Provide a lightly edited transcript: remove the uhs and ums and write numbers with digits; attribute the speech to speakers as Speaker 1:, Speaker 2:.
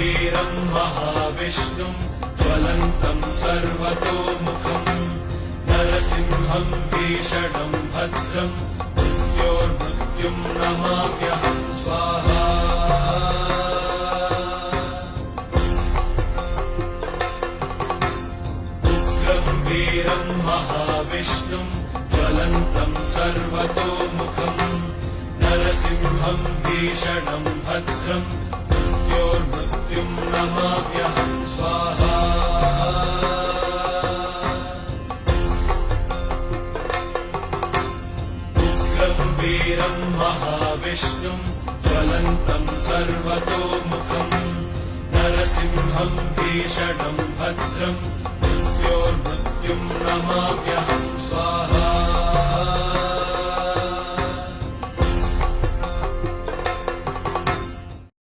Speaker 1: वीरं महाविष्णुं ज्वलन्तं सर्वतोमुखं नरसिंहं भीषणं भद्रं मृत्योर्मृत्युं नमाम्यहं स्वाहा। उग्रं वीरं महाविष्णुं ज्वलन्तं सर्वतोमुखं नरसिंहं भीषणं भद्रं मृत्योर्मृत्युं नमाम्यहं स्वाहा। उग्रं वीरं महाविष्णुं ज्वलन्तं सर्वतोमुखं नरसिंहं भीषणं भद्रं मृत्योर्मृत्युं नमाम्यहं स्वाहा।